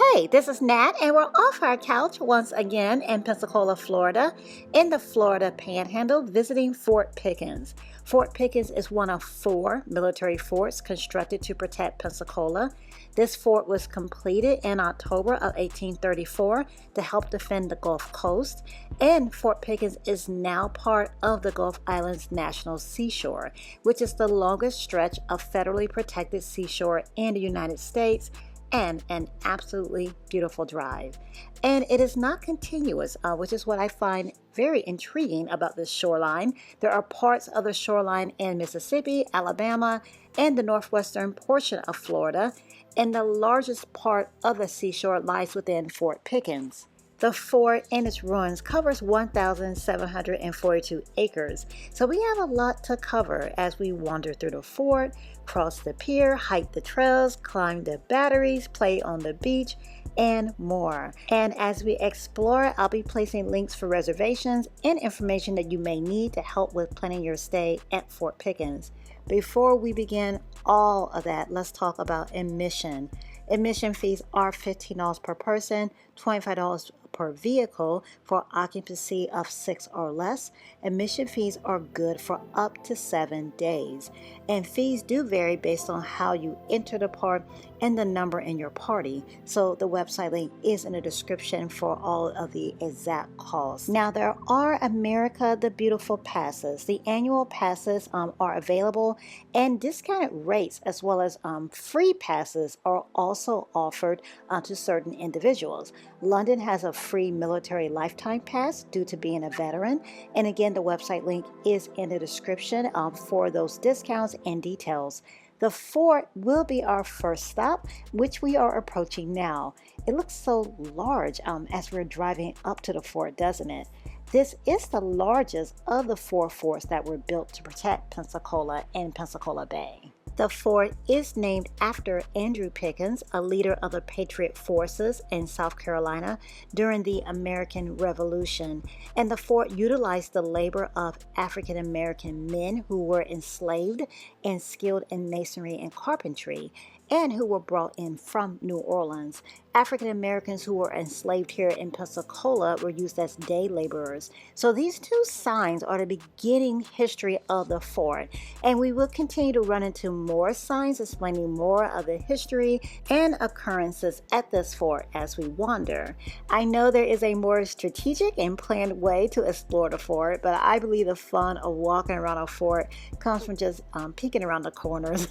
Hey, this is Nat, and we're off our couch once again in Pensacola, Florida, in the Florida Panhandle, visiting Fort Pickens. Fort Pickens is one of 4 military forts constructed to protect Pensacola. This fort was completed in October of 1834 to help defend the Gulf Coast, and Fort Pickens is now part of the Gulf Islands National Seashore, which is the longest stretch of federally protected seashore in the United States, and an absolutely beautiful drive. And it is not continuous, which is what I find very intriguing about this shoreline. There are parts of the shoreline in Mississippi, Alabama, and the northwestern portion of Florida, and the largest part of the seashore lies within Fort Pickens. The fort and its ruins covers 1,742 acres, so we have a lot to cover as we wander through the fort, cross the pier, hike the trails, climb the batteries, play on the beach, and more. And as we explore, I'll be placing links for reservations and information that you may need to help with planning your stay at Fort Pickens. Before we begin all of that, let's talk about admission. Admission fees are $15 per person, $25 per vehicle for occupancy of 6 or less. Admission fees are good for up to 7 days, and fees do vary based on how you enter the park and the number in your party, so the website link is in the description for all of the exact costs. Now, there are America the Beautiful passes. The annual passes are available, and discounted rates as well as free passes are also offered to certain individuals. London has a free military lifetime pass due to being a veteran, and again, the website link is in the description for those discounts and details. The fort will be our first stop, which we are approaching now. It looks so large as we're driving up to the fort, doesn't it? This is the largest of the 4 forts that were built to protect Pensacola and Pensacola Bay. The fort is named after Andrew Pickens, a leader of the Patriot Forces in South Carolina during the American Revolution, and the fort utilized the labor of African American men who were enslaved and skilled in masonry and carpentry, and who were brought in from New Orleans. African Americans who were enslaved here in Pensacola were used as day laborers. So these 2 signs are the beginning history of the fort, and we will continue to run into more signs explaining more of the history and occurrences at this fort as we wander. I know there is a more strategic and planned way to explore the fort, but I believe the fun of walking around a fort comes from just peeking around the corners,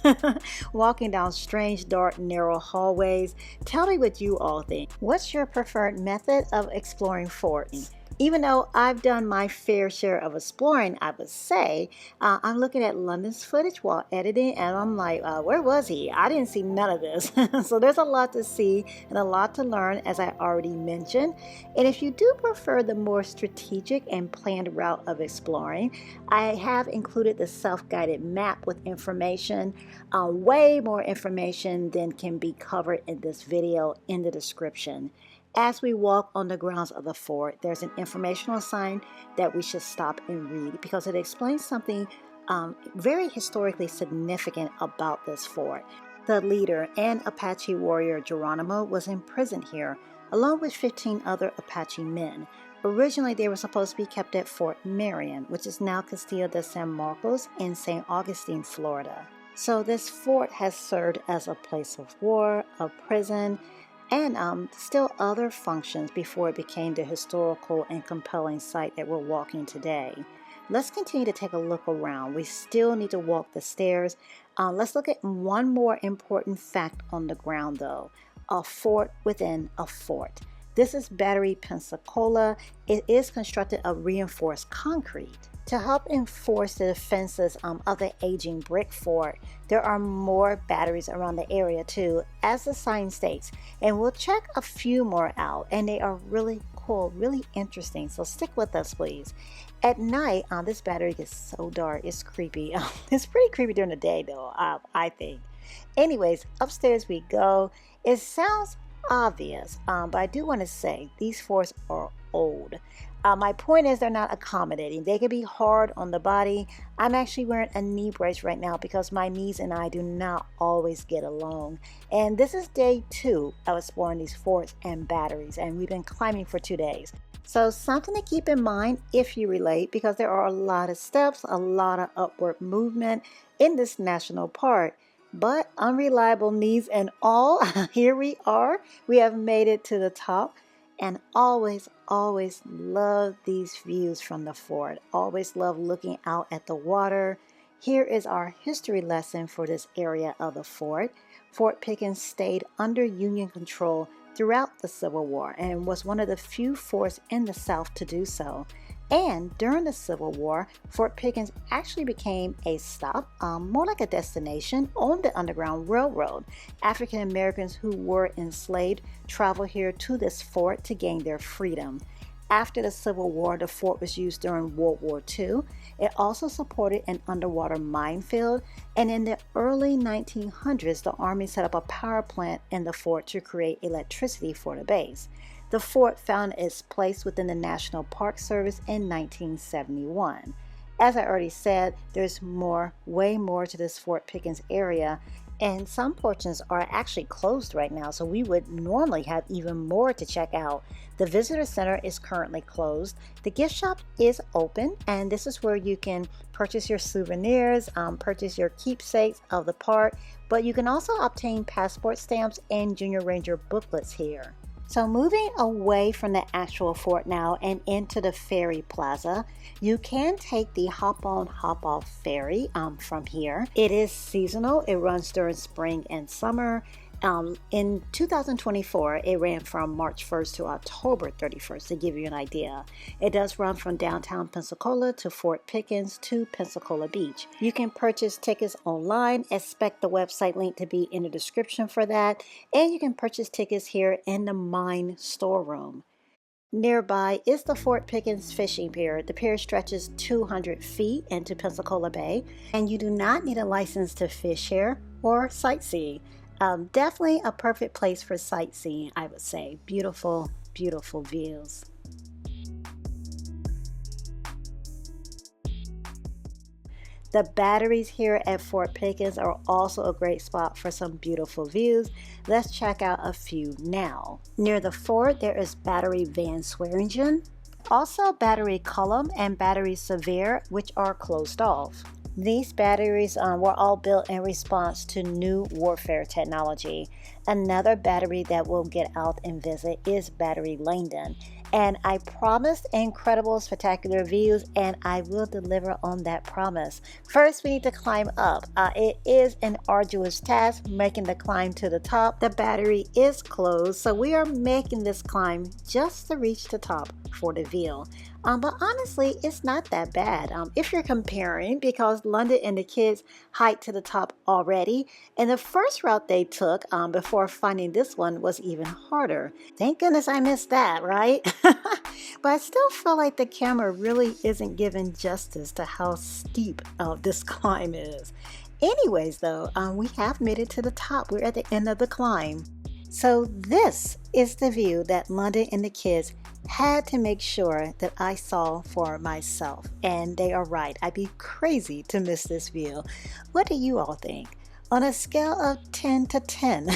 walking down strange, dark, narrow hallways. Tell me what you all think. What's your preferred method of exploring forts? Even though I've done my fair share of exploring, I would say, I'm looking at London's footage while editing, and I'm like, where was he? I didn't see none of this. So there's a lot to see and a lot to learn, as I already mentioned. And if you do prefer the more strategic and planned route of exploring, I have included the self-guided map with information, way more information than can be covered in this video, in the description. As we walk on the grounds of the fort, there's an informational sign that we should stop and read because it explains something very historically significant about this fort. The leader and Apache warrior Geronimo was imprisoned here, along with 15 other Apache men. Originally, they were supposed to be kept at Fort Marion, which is now Castillo de San Marcos in St. Augustine, Florida. So this fort has served as a place of war, a prison, and still other functions before it became the historical and compelling site that we're walking today. Let's continue to take a look around. We still need to walk the stairs. Let's look at one more important fact on the ground though. A fort within a fort. This is Battery Pensacola. It is constructed of reinforced concrete. To help enforce the defenses of the aging brick fort, there are more batteries around the area too, as the sign states. And we'll check a few more out, and they are really cool, really interesting. So stick with us, please. At night, this battery gets so dark, it's creepy. It's pretty creepy during the day though, I think. Anyways, upstairs we go. It sounds obvious, but I do want to say these forts are old. My point is they're not accommodating. They can be hard on the body. I'm actually wearing a knee brace right now because my knees and I do not always get along. And this is day 2 of exploring these forts and batteries, and we've been climbing for 2 days. So something to keep in mind if you relate, because there are a lot of steps, a lot of upward movement in this national park. But unreliable knees and all, here we are. We have made it to the top. And always love these views from the fort. Always love looking out at the water. Here is our history lesson for this area of the fort. Fort Pickens stayed under Union control throughout the Civil War and was one of the few forts in the South to do so. And during the Civil War, Fort Pickens actually became a stop, more like a destination on the Underground Railroad. African Americans who were enslaved traveled here to this fort to gain their freedom. After the Civil War, the fort was used during World War II. It also supported an underwater minefield, and in the early 1900s, the Army set up a power plant in the fort to create electricity for the base. The fort found its place within the National Park Service in 1971. As I already said, there's way more to this Fort Pickens area, and some portions are actually closed right now, so we would normally have even more to check out. The visitor center is currently closed. The gift shop is open, and this is where you can purchase your souvenirs, purchase your keepsakes of the park, but you can also obtain passport stamps and Junior Ranger booklets here. So moving away from the actual fort now and into the ferry plaza, you can take the hop-on, hop-off ferry from here. It is seasonal. It runs during spring and summer. In 2024, it ran from March 1st to October 31st, to give you an idea. It does run from downtown Pensacola to Fort Pickens to Pensacola Beach. You can purchase tickets online. Expect the website link to be in the description for that. And you can purchase tickets here in the mine storeroom. Nearby is the Fort Pickens Fishing Pier. The pier stretches 200 feet into Pensacola Bay, and you do not need a license to fish here or sightsee. Definitely a perfect place for sightseeing, I would say. Beautiful, beautiful views. The batteries here at Fort Pickens are also a great spot for some beautiful views. Let's check out a few now. Near the fort, there is Battery Van Swearingen, also Battery Cullum and Battery Sevier, which are closed off. These batteries were all built in response to new warfare technology. Another battery that we'll get out and visit is Battery Langdon. And I promised incredible, spectacular views, and I will deliver on that promise. First, we need to climb up. It is an arduous task making the climb to the top. The battery is closed, so we are making this climb just to reach the top for the view. But honestly, it's not that bad if you're comparing, because London and the kids hiked to the top already, and the first route they took before finding this one was even harder. Thank goodness I missed that, right? But I still feel like the camera really isn't giving justice to how steep this climb is. Anyways, though, we have made it to the top. We're at the end of the climb. So this is the view that London and the kids had to make sure that I saw for myself. And they are right. I'd be crazy to miss this view. What do you all think? On a scale of 10 to 10,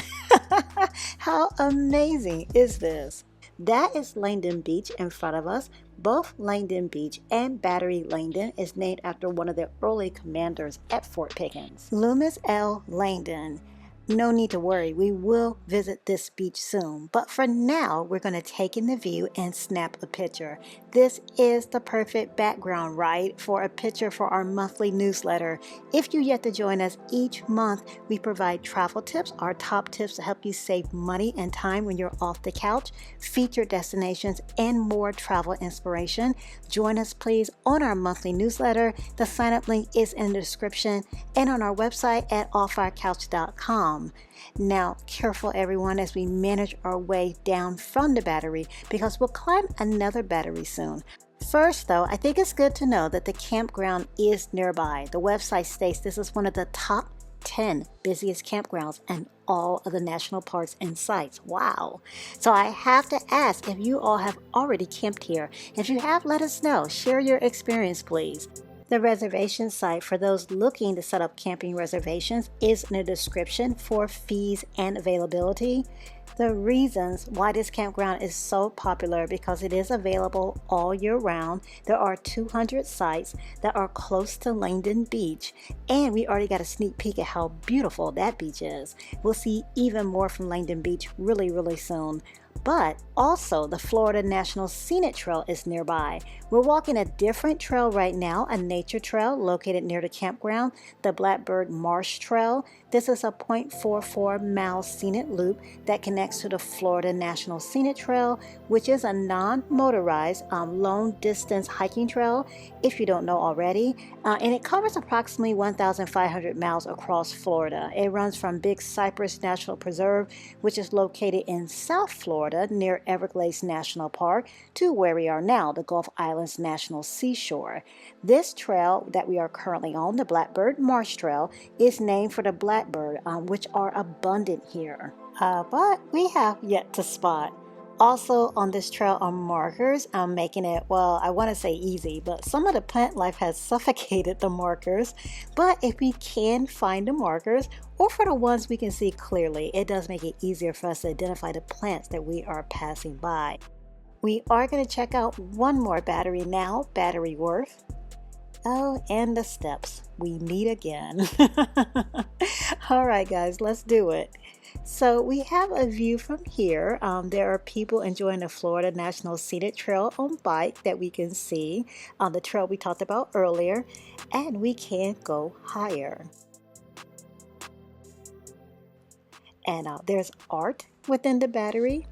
how amazing is this? That is Langdon Beach in front of us. Both Langdon Beach and Battery Langdon is named after one of the early commanders at Fort Pickens, Loomis L. Langdon. No need to worry, we will visit this beach soon. But for now, we're going to take in the view and snap a picture. This is the perfect background, right, for a picture for our monthly newsletter. If you yet to join us each month, we provide travel tips, our top tips to help you save money and time when you're off the couch, featured destinations, and more travel inspiration. Join us, please, on our monthly newsletter. The sign-up link is in the description and on our website at offourcouch.com. Now, careful everyone as we manage our way down from the battery, because we'll climb another battery soon. First though, I think it's good to know that the campground is nearby. The website states this is one of the top 10 busiest campgrounds in all of the national parks and sites. Wow. So I have to ask if you all have already camped here. If you have, let us know. Share your experience, please. The reservation site for those looking to set up camping reservations is in the description for fees and availability. The reasons why this campground is so popular because it is available all year round. There are 200 sites that are close to Langdon Beach, and we already got a sneak peek at how beautiful that beach is. We'll see even more from Langdon Beach really soon. But also the Florida National Scenic Trail is nearby. We're walking a different trail right now, a nature trail located near the campground, the Blackbird Marsh Trail. This is a 0.44 mile scenic loop that connects to the Florida National Scenic Trail, which is a non-motorized long distance hiking trail, if you don't know already. And it covers approximately 1,500 miles across Florida. It runs from Big Cypress National Preserve, which is located in South Florida near Everglades National Park, to where we are now, the Gulf Islands National Seashore. This trail that we are currently on, the Blackbird Marsh Trail, is named for the blackbird, which are abundant here. But we have yet to spot. Also on this trail are markers, making it, well, I want to say easy, but some of the plant life has suffocated the markers. But if we can find the markers, or for the ones we can see clearly, it does make it easier for us to identify the plants that we are passing by. We are going to check out one more battery now, Battery Wharf. Oh, and the steps. We meet again. All right, guys, let's do it. So we have a view from here. There are people enjoying the Florida National Scenic Trail on bike that we can see on the trail we talked about earlier, and we can go higher. And there's art within the battery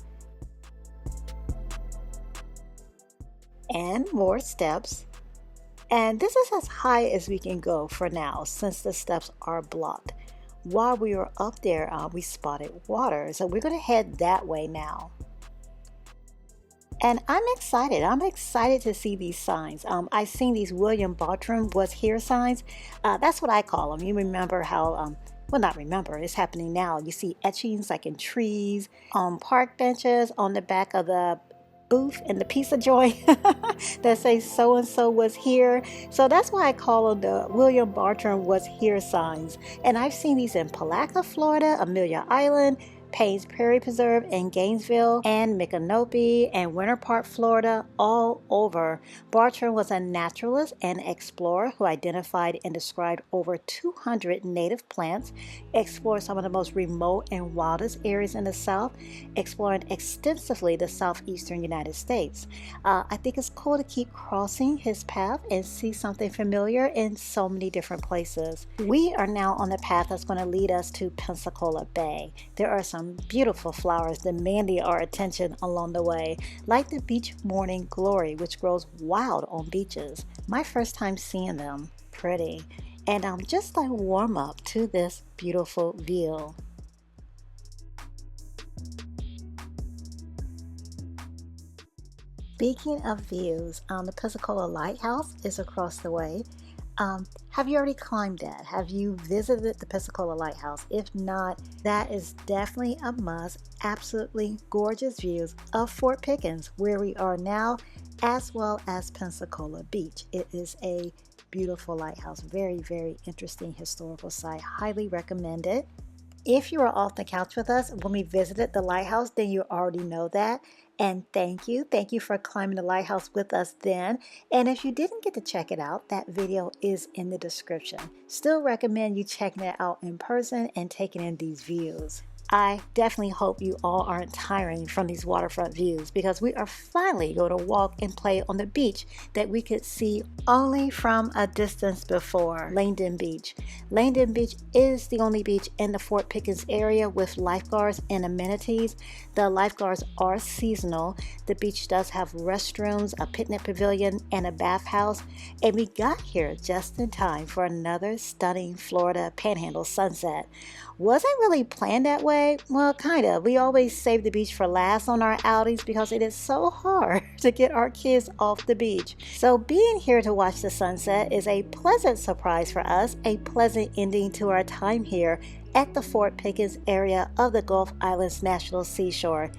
and more steps. And this is as high as we can go for now since the steps are blocked. While we were up there, we spotted water, so we're going to head that way now. And I'm excited to see these signs. I've seen these William Bartram was here signs. That's what I call them. You remember how, well, not remember, it's happening now. You see etchings like in trees, on park benches, on the back of the booth in the pizza joint that say so and so was here. So that's why I call them the William Bartram was here signs. And I've seen these in Palatka, Florida, Amelia Island, Payne's Prairie Preserve in Gainesville, and Micanopy and Winter Park, Florida, all over. Bartram was a naturalist and explorer who identified and described over 200 native plants, explored some of the most remote and wildest areas in the South, exploring extensively the southeastern United States. I think it's cool to keep crossing his path and see something familiar in so many different places. We are now on the path that's going to lead us to Pensacola Bay. There are some beautiful flowers demanding our attention along the way, like the beach morning glory, which grows wild on beaches. My first time seeing them. Pretty. And just a warm up to this beautiful view. Speaking of views, the Pensacola Lighthouse is across the way. Have you already climbed that? Have you visited the Pensacola Lighthouse? If not, that is definitely a must. Absolutely gorgeous views of Fort Pickens, where we are now, as well as Pensacola Beach. It is a beautiful lighthouse. Very interesting historical site. Highly recommend it. If you were off the couch with us when we visited the lighthouse, then you already know that. And thank you for climbing the lighthouse with us then. And if you didn't get to check it out, that video is in the description. Still recommend you checking it out in person and taking in these views. I definitely hope you all aren't tiring from these waterfront views, because we are finally going to walk and play on the beach that we could see only from a distance before, Langdon Beach. Langdon Beach is the only beach in the Fort Pickens area with lifeguards and amenities. The lifeguards are seasonal. The beach does have restrooms, a picnic pavilion, and a bathhouse. And we got here just in time for another stunning Florida Panhandle sunset. Wasn't really planned that way. way? Well, kind of. We always save the beach for last on our outings because it is so hard to get our kids off the beach. So being here to watch the sunset is a pleasant surprise for us, a pleasant ending to our time here at the Fort Pickens area of the Gulf Islands National Seashore.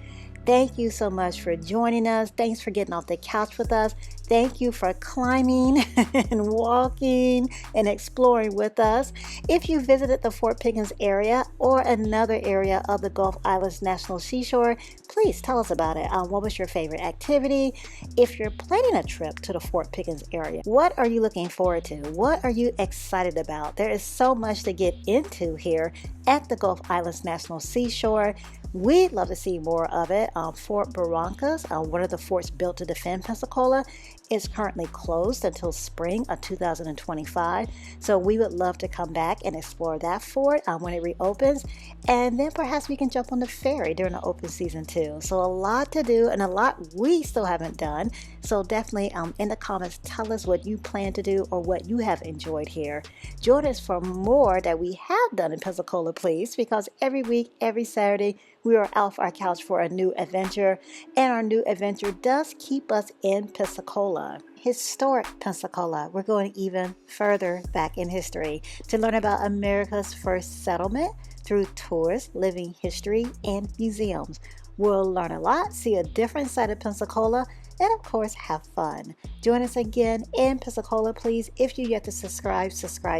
Thank you so much for joining us. Thanks for getting off the couch with us. Thank you for climbing and walking and exploring with us. If you visited the Fort Pickens area or another area of the Gulf Islands National Seashore, please tell us about it. What was your favorite activity? If you're planning a trip to the Fort Pickens area, what are you looking forward to? What are you excited about? There is so much to get into here at the Gulf Islands National Seashore. We'd love to see more of it. Fort Barrancas, one of the forts built to defend Pensacola, is currently closed until spring of 2025. So we would love to come back and explore that fort when it reopens. And then perhaps we can jump on the ferry during the open season too. So a lot to do and a lot we still haven't done. So definitely in the comments, tell us what you plan to do or what you have enjoyed here. Join us for more that we have done in Pensacola, please, because every week, every Saturday, we are off our couch for a new adventure, and our new adventure does keep us in Pensacola. Historic Pensacola. We're going even further back in history to learn about America's first settlement through tours, living history, and museums. We'll learn a lot, see a different side of Pensacola, and of course have fun. Join us again in Pensacola, please. If you yet to subscribe,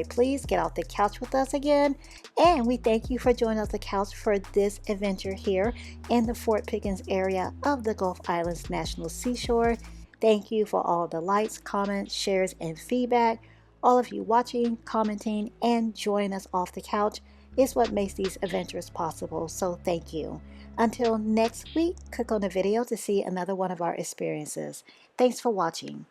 please. Get off the couch with us again. And we thank you for joining us the couch for this adventure here in the Fort Pickens area of the Gulf Islands National Seashore. Thank you for all the likes, comments, shares, and feedback. All of you watching, commenting, and joining us off the couch is what makes these adventures possible. So thank you. Until next week, click on the video to see another one of our experiences. Thanks for watching.